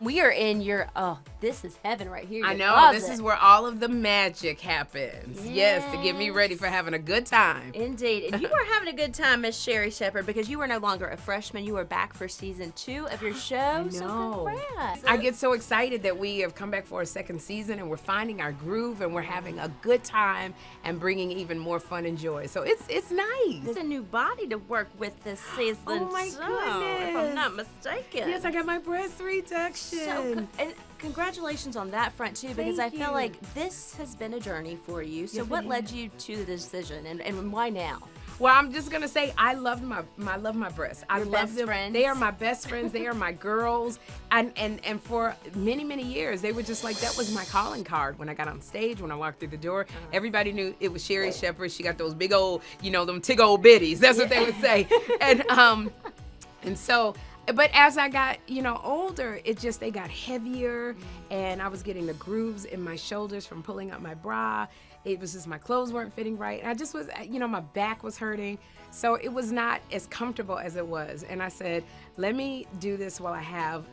We are in your, this is heaven right here. I know, closet. this is where all of the magic happens. Yes, to get me ready for having a good time. Indeed. And you are having a good time, Miss Sherri Shepherd, because you are no longer a freshman. You are back for season 2 of your show. I know. So congrats. I get so excited that we have come back for a second season and we're finding our groove and we're having a good time and bringing even more fun and joy. So it's nice. There's a new body to work with this season. Oh my goodness. If I'm not mistaken. Yes, I got my breast reduction. And congratulations on that front too, because Thank I feel you. like this has been a journey for you. So Yes, what it led you to the decision, and why now? Well, I'm just gonna say I love my breasts. I Your love best them. friends? They are my best friends. They are my girls. And for many years, they were just like, that was my calling card when I got on stage, when I walked through the door. Everybody knew it was Sherri Shepherd. She got those big old, them tig old bitties. That's what they would say. And so. But as I got, older, they got heavier, and I was getting the grooves in my shoulders from pulling up my bra. It was just my clothes weren't fitting right. And I just was, my back was hurting. So it was not as comfortable as it was. And I said, let me do this while I have,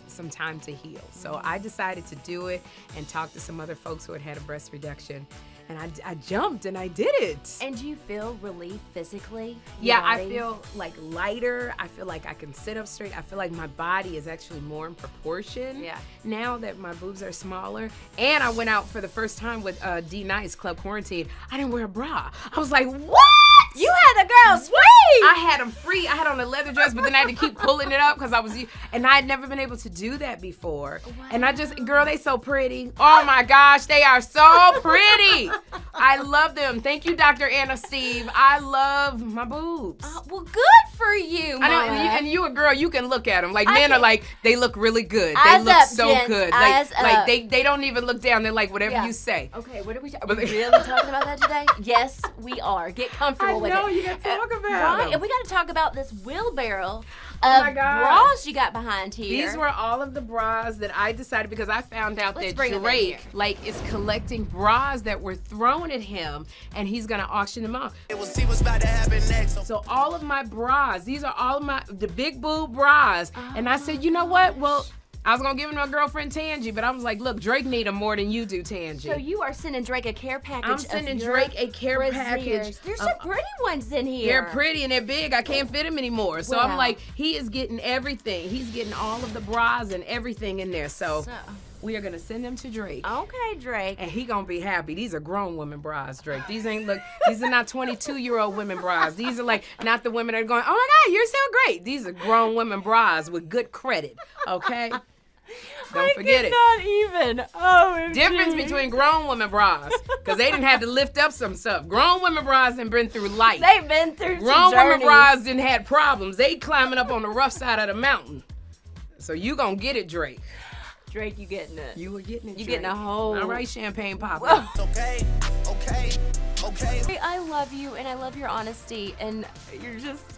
some time to heal. So I decided to do it and talk to some other folks who had had a breast reduction. And I jumped and I did it. And do you feel relief physically? Yeah, I feel like lighter. I feel like I can sit up straight. I feel like my body is actually more in proportion now that my boobs are smaller. And I went out for the first time with D Nice Club Quarantine. I didn't wear a bra. I was like, what? You had the girls free! I had them free. I had on a leather dress, but then I had to keep pulling it up because and I had never been able to do that before. Wow. And girl, they so pretty. Oh my gosh, they are so pretty. I love them. Thank you, Dr. Anna Steve. I love my boobs. Well, good for you, Mama. I know, and you a girl, you can look at them. Like, men are like, they look really good. They Eyes look up, so gents. good. Eyes Like up. they don't even look down. They're like, whatever you say. Okay, what are we really talking about that today? Yes, we are. Get comfortable with it. I know, you got to talk about Right, them. and we got to talk about this wheelbarrow of bras you got behind here. These were all of the bras that I decided, because I found out that Drake is collecting bras that were thrown at him, and he's gonna auction them off. We'll see what's about to happen next. So all of my bras, these are all of the big boob bras, and I said, you know what? Well, I was gonna give him to my girlfriend Tangi, but I was like, look, Drake need them more than you do, Tangi. So you are sending Drake a care package. I'm sending Drake a care package. There's some pretty ones in here. They're pretty and they're big. I can't fit them anymore. So I'm like, he is getting everything. He's getting all of the bras and everything in there. So we are gonna send them to Drake. Okay, Drake. And he gonna be happy. These are grown women bras, Drake. These are not 22-year-old women bras. These are like not the women that are going, oh my God, you're so great. These are grown women bras with good credit. Okay? Don't forget it. Not even. Oh, difference between grown women bras, because they didn't have to lift up some stuff. Grown women bras done been through life. They've been through grown some women journeys. bras didn't had problems. They climbing up on the rough side of the mountain. So you gonna get it, Drake. Drake, you getting it. You were getting it, You Drake. getting a whole. All right, champagne popping. Okay. I love you, and I love your honesty, and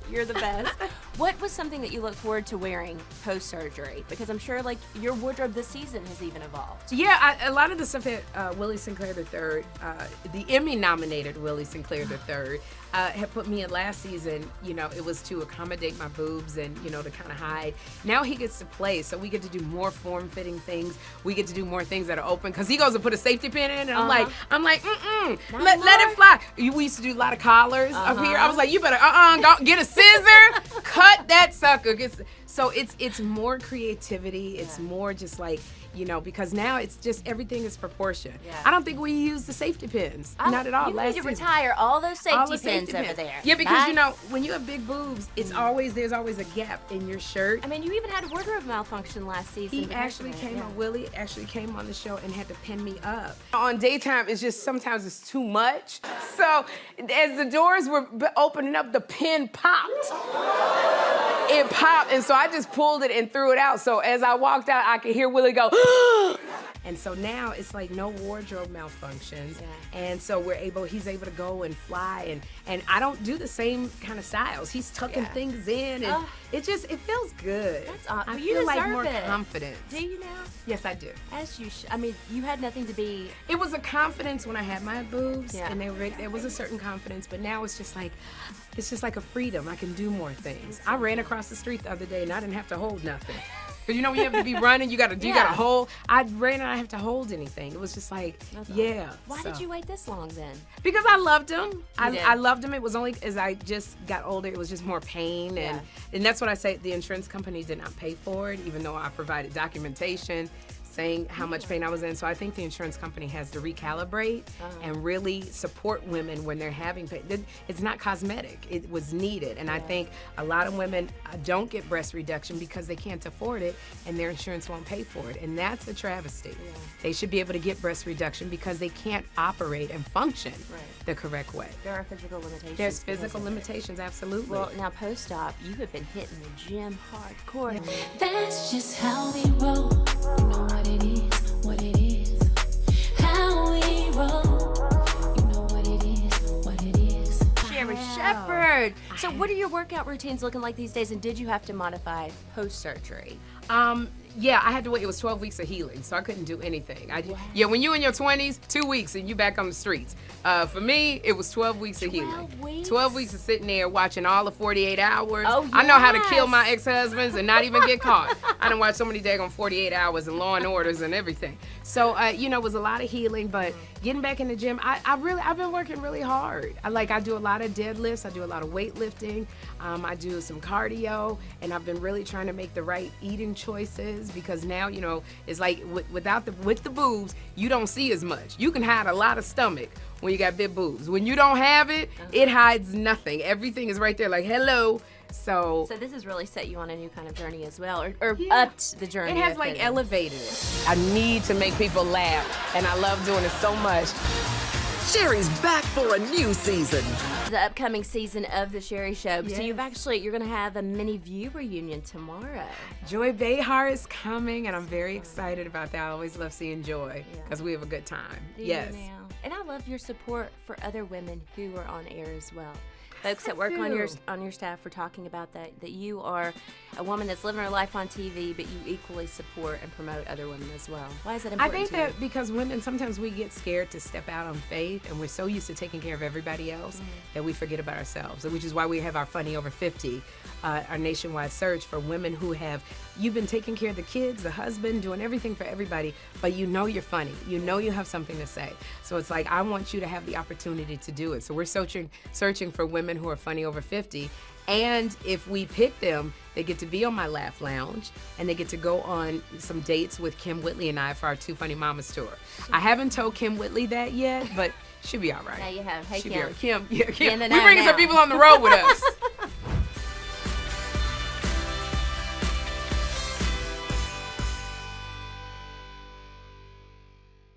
you're the best. What was something that you look forward to wearing post-surgery? Because I'm sure, like, your wardrobe this season has even evolved. Yeah, a lot of the stuff that Willie Sinclair III, the Emmy-nominated Willie Sinclair III, had put me in last season, it was to accommodate my boobs and, to kind of hide. Now he gets to play, so we get to do more form-fitting things. We get to do more things that are open, because he goes to put a safety pin in, and I'm like, let it fly. We used to do a lot of collars up here. I was like, you better, go get a scissor, cut that sucker. So it's more creativity. It's more just like, because now it's just everything is proportion. Yeah. I don't think we use the safety pins. Not at all. You need to retire all those safety pins over there. Yeah, because when you have big boobs, there's always a gap in your shirt. I mean, you even had a wardrobe malfunction last season. Willie actually came on the show and had to pin me up. On daytime, sometimes it's too much. So as the doors were opening up, the pin popped. It popped, and so I just pulled it and threw it out. So as I walked out, I could hear Willie go, and so now it's like no wardrobe malfunctions. Yeah. And so he's able to go and fly, and I don't do the same kind of styles. He's tucking things in, and it feels good. That's awesome. I feel like more confident. Do you now? Yes, I do. As you should. I mean, you had nothing to be. It was a confidence when I had my boobs, and there was a certain confidence, but now it's just like a freedom. I can do more things. I ran across the street the other day, and I didn't have to hold nothing. Because when you have to be running, you gotta Yeah. hold. I ran and I have to hold anything. It was just like, That's yeah. awesome. Why did you wait this long then? Because I loved him. did. I loved him. It was only as I just got older, it was just more pain. And that's what I say, the insurance company did not pay for it, even though I provided documentation saying how much pain I was in. So I think the insurance company has to recalibrate and really support women when they're having pain. It's not cosmetic. It was needed. And I think a lot of women don't get breast reduction because they can't afford it and their insurance won't pay for it. And that's a travesty. Yeah. They should be able to get breast reduction because they can't operate and function the correct way. There are physical limitations. There's physical limitations, absolutely. Well, now post-op, you have been hitting the gym hardcore. That's just how we roll. You know what it is, what it is. How we roll. You know what it is, what it is. Sherri Shepherd. So what are your workout routines looking like these days, and did you have to modify post-surgery? Yeah, I had to wait. It was 12 weeks of healing, so I couldn't do anything. Yeah, when you're in your 20s, 2 weeks and you back on the streets. For me, it was 12 weeks of healing. 12 weeks of sitting there watching all the 48 hours. Oh, I know how to yes. kill my ex-husbands and not even get caught. I done watched so many daggone 48 hours and Law and Orders and everything. So, it was a lot of healing, but getting back in the gym, I've been working really hard. I do a lot of deadlifts. I do a lot of weightlifting. I do some cardio, and I've been really trying to make the right eating choices because now, it's like with the boobs, you don't see as much. You can hide a lot of stomach when you got big boobs. When you don't have it, it hides nothing. Everything is right there like, hello. So this has really set you on a new kind of journey as well, or upped the journey. it has of fitness. elevated it. I need to make people laugh, and I love doing it so much. Sherri's back for a new season. The upcoming season of the Sherri Show. So Yes. you're going to have a mini view reunion tomorrow. Joy Behar is coming, and I'm very excited about that. I always love seeing Joy because we have a good time. Do you Yes. now? And I love your support for other women who are on air as well. Folks that I work do. on your staff for talking about that you are a woman that's living her life on TV, but you equally support and promote other women as well. Why is that I important think to that you? because women, sometimes we get scared to step out on faith, and we're so used to taking care of everybody else that we forget about ourselves, which is why we have our Funny Over 50, our nationwide search for women who you've been taking care of the kids, the husband, doing everything for everybody, but you're funny. You have something to say. So it's like, I want you to have the opportunity to do it. So we're searching for women who are funny over 50. And if we pick them, they get to be on my Laugh Lounge, and they get to go on some dates with Kim Whitley and I for our Two Funny Mamas tour. I haven't told Kim Whitley that yet, but she'll be all right. Now you have. Hey, She'll Kim. be all right. Kim, yeah, Kim. In the We know bringing some now. people on the road with us.